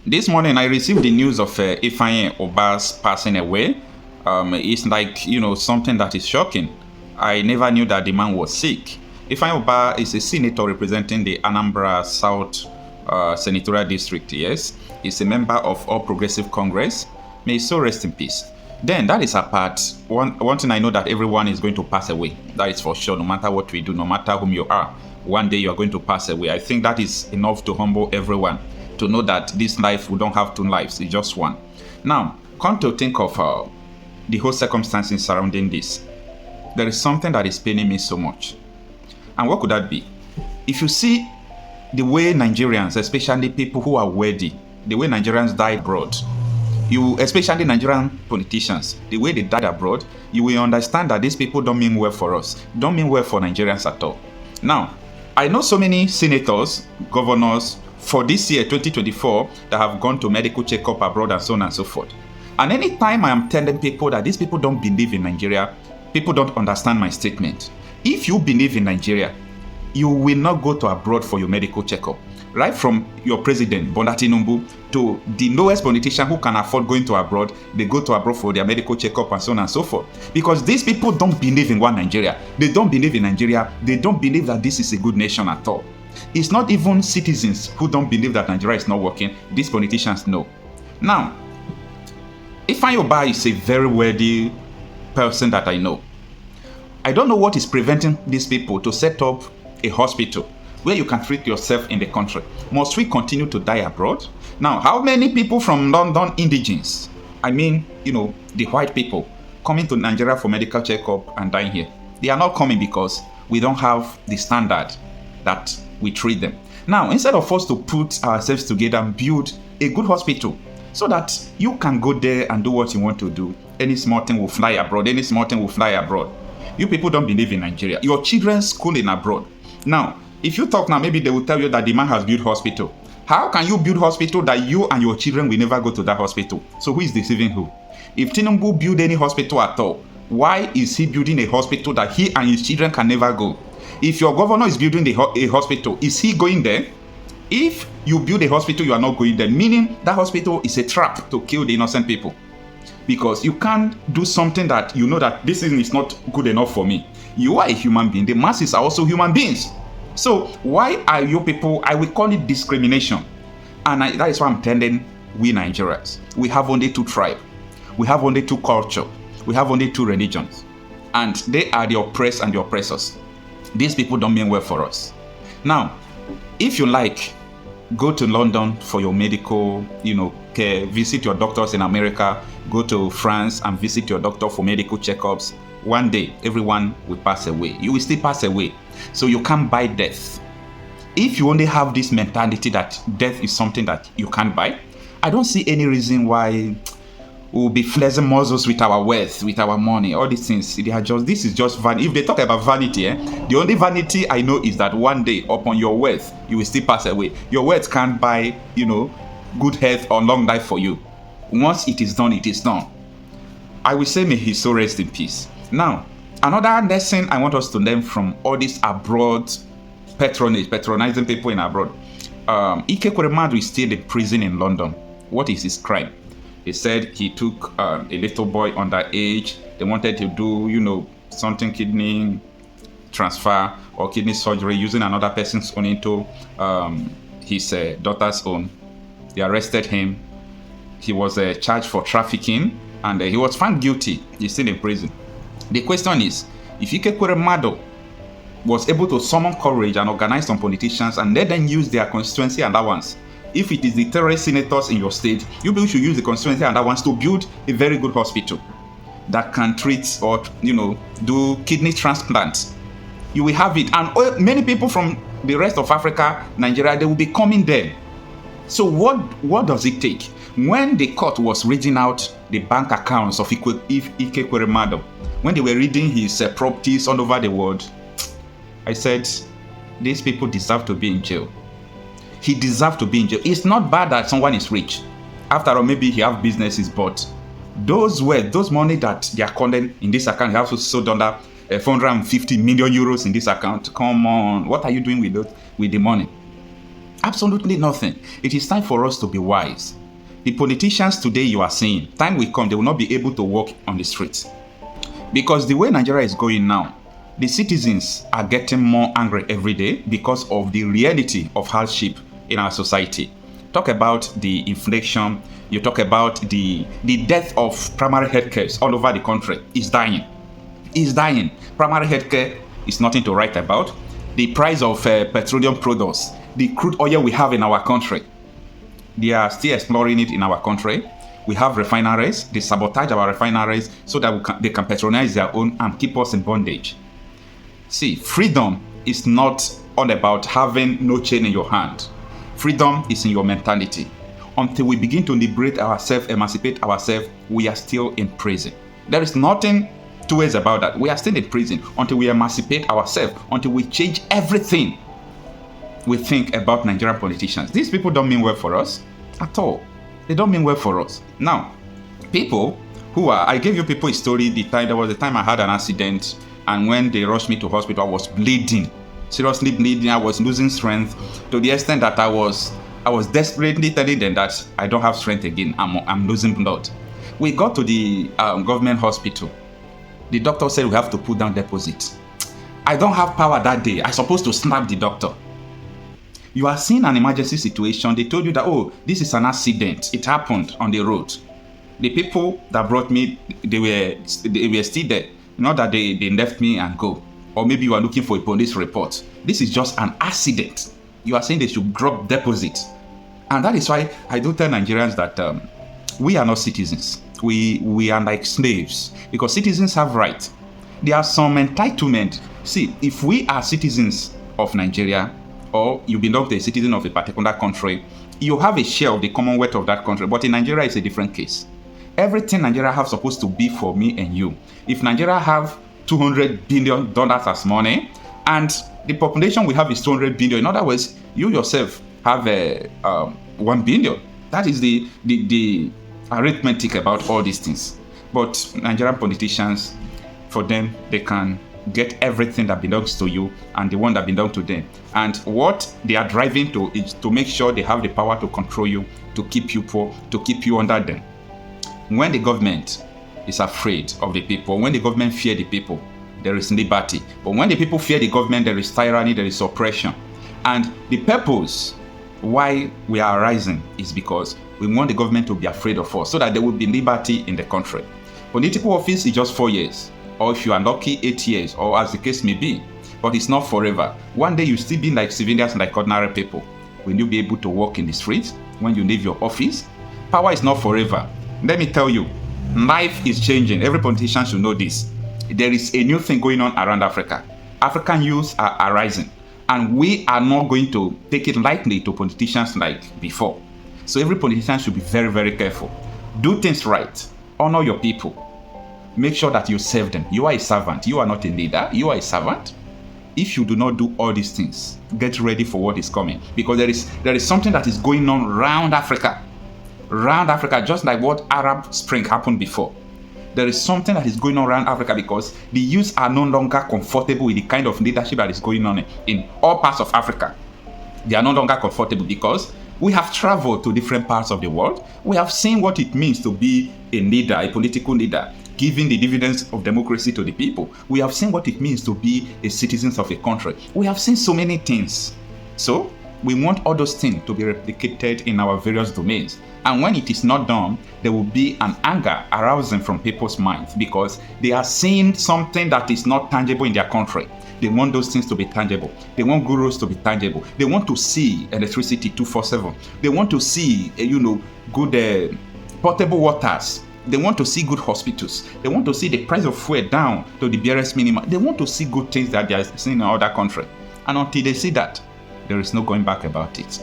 This morning I received the news of Ifeanyi Ubah's passing away. It's like, something that is shocking. I never knew that the man was sick. Ifeanyi Ubah is a senator representing the Anambra South Senatorial District, yes. He's a member of All Progressive Congress. May his soul rest in peace. Then, that is apart. One thing I know, that everyone is going to pass away. That is for sure, no matter what we do, no matter whom you are. One day you are going to pass away. I think that is enough to humble everyone, to know that this life, we don't have two lives, it's just one. Now, come to think of the whole circumstances surrounding this. There is something that is paining me so much. And what could that be? If you see the way Nigerians, especially people who are worthy, the way Nigerians die abroad, especially Nigerian politicians, the way they died abroad, you will understand that these people don't mean well for us, don't mean well for Nigerians at all. Now, I know so many senators, governors, for this year, 2024, that have gone to medical checkup abroad and so on and so forth. And anytime I am telling people that these people don't believe in Nigeria, people don't understand my statement. If you believe in Nigeria, you will not go to abroad for your medical checkup. Right from your president, Bola Tinubu, to the lowest politician who can afford going to abroad, they go to abroad for their medical checkup and so on and so forth. Because these people don't believe in one Nigeria. They don't believe in Nigeria. They don't believe that this is a good nation at all. It's not even citizens who don't believe that Nigeria is not working. These politicians know. Now, Ifeanyi Ubah is a very worthy person that I know. I don't know what is preventing these people to set up a hospital where you can treat yourself in the country. Must we continue to die abroad? Now, how many people from London, indigenes, I mean, the white people, coming to Nigeria for medical checkup and dying here? They are not coming because we don't have the standard that we treat them. Now, instead of us to put ourselves together and build a good hospital so that you can go there and do what you want to do, any small thing will fly abroad, any small thing will fly abroad. You people don't believe in Nigeria. Your children schooling abroad. Now, if you talk now, maybe they will tell you that the man has built hospital. How can you build hospital that you and your children will never go to that hospital? So who is deceiving who? If Tinubu build any hospital at all, why is he building a hospital that he and his children can never go? If your governor is building a hospital, is he going there? If you build a hospital, you are not going there, meaning that hospital is a trap to kill the innocent people. Because you can't do something that you know that this thing is not good enough for me. You are a human being. The masses are also human beings. So why are you people, I will call it discrimination. And that is why I'm telling we Nigerians, we have only two tribes. We have only two cultures. We have only two religions. And they are the oppressed and the oppressors. These people don't mean well for us. Now, if you like, go to London for your medical, care, visit your doctors in America, go to France and visit your doctor for medical checkups. One day, everyone will pass away. You will still pass away. So you can't buy death. If you only have this mentality that death is something that you can't buy, I don't see any reason why we'll be flexing muscles with our wealth, with our money, all these things. This is just vanity. If they talk about vanity, the only vanity I know is that one day upon your wealth, you will still pass away. Your wealth can't buy, good health or long life for you. Once it is done, it is done. I will say may his soul rest in peace. Now, another lesson I want us to learn from all this abroad patronizing people in abroad. Ikekweremadu is still in prison in London. What is his crime? He said he took a little boy underage. They wanted to do, something kidney transfer or kidney surgery using another person's own into his daughter's own. They arrested him. He was charged for trafficking and he was found guilty. He's still in prison. The question is, if Ikekweremadu was able to summon courage and organize some politicians and let them use their constituency allowance, if it is the terrorist senators in your state, you people should use the constituency allowance to build a very good hospital that can treat or, do kidney transplants. You will have it. And many people from the rest of Africa, Nigeria, they will be coming there. So what does it take? When the court was reading out the bank accounts of Ikekweremadu, when they were reading his properties all over the world, I said, these people deserve to be in jail. He deserves to be in jail. It's not bad that someone is rich. After all, maybe he have businesses, but those money that they are calling in this account, he has sold under 450 million euros in this account. Come on, what are you doing with the money? Absolutely nothing. It is time for us to be wise. The politicians today you are seeing, time will come, they will not be able to walk on the streets. Because the way Nigeria is going now, the citizens are getting more angry every day because of the reality of hardship in our society. Talk about the inflation, you talk about the death of primary health care all over the country. It's dying. It's dying. Primary health care is nothing to write about. The price of petroleum products, the crude oil we have in our country, they are still exploring it in our country. We have refineries, they sabotage our refineries so that they can patronize their own and keep us in bondage. See, freedom is not all about having no chain in your hand. Freedom is in your mentality. Until we begin to liberate ourselves, emancipate ourselves, we are still in prison. There is nothing two ways about that. We are still in prison until we emancipate ourselves, until we change everything we think about Nigerian politicians. These people don't mean well for us at all. They don't mean well for us. Now, people who are, I gave you people a story there was a time I had an accident, and when they rushed me to hospital, I was bleeding, seriously bleeding. I was losing strength to the extent that I was desperately telling them that I don't have strength again. I'm losing blood. We got to the government hospital. The doctor said we have to put down deposit. I don't have power that day. I'm supposed to snap the doctor. You are seeing an emergency situation. They told you that, oh, this is an accident. It happened on the road. The people that brought me, they were still there. Not that they left me and go. Or maybe you are looking for a police report. This is just an accident. You are saying they should drop deposit. And that is why I do tell Nigerians that we are not citizens. We are like slaves, because citizens have rights. There are some entitlement. See, if we are citizens of Nigeria, or you belong to a citizen of a particular country, you have a share of the commonwealth of that country. But in Nigeria, it's a different case. Everything Nigeria have supposed to be for me and you. If Nigeria have $200 billion as money, and the population we have is 200 billion, in other words, you yourself have 1 billion. That is the arithmetic about all these things. But Nigerian politicians, for them, they can get everything that belongs to you and the one that belongs to them. And what they are driving to is to make sure they have the power to control you, to keep you poor, to keep you under them. When the government is afraid of the people, when the government fear the people, there is liberty. But when the people fear the government, there is tyranny, there is oppression. And the purpose why we are rising is because we want the government to be afraid of us so that there will be liberty in the country. Political office is just 4 years, or if you are lucky, 8 years, or as the case may be. But it's not forever. One day you still be like civilians, like ordinary people. Will you be able to walk in the streets when you leave your office? Power is not forever. Let me tell you, life is changing. Every politician should know this. There is a new thing going on around Africa. African youths are arising. And we are not going to take it lightly to politicians like before. So every politician should be very, very careful. Do things right. Honor your people. Make sure that you serve them. You are a servant. You are not a leader. You are a servant. If you do not do all these things, get ready for what is coming. Because there is something that is going on around Africa. Around Africa, just like what Arab Spring happened before. There is something that is going on around Africa because the youths are no longer comfortable with the kind of leadership that is going on in all parts of Africa. They are no longer comfortable because we have traveled to different parts of the world. We have seen what it means to be a leader, a political leader, giving the dividends of democracy to the people. We have seen what it means to be a citizen of a country. We have seen so many things. So we want all those things to be replicated in our various domains. And when it is not done, there will be an anger arousing from people's minds because they are seeing something that is not tangible in their country. They want those things to be tangible. They want gurus to be tangible. They want to see electricity 24/7. They want to see, good potable waters. They want to see good hospitals. They want to see the price of fuel down to the barest minimum. They want to see good things that they are seeing in other countries. And until they see that, there is no going back about it.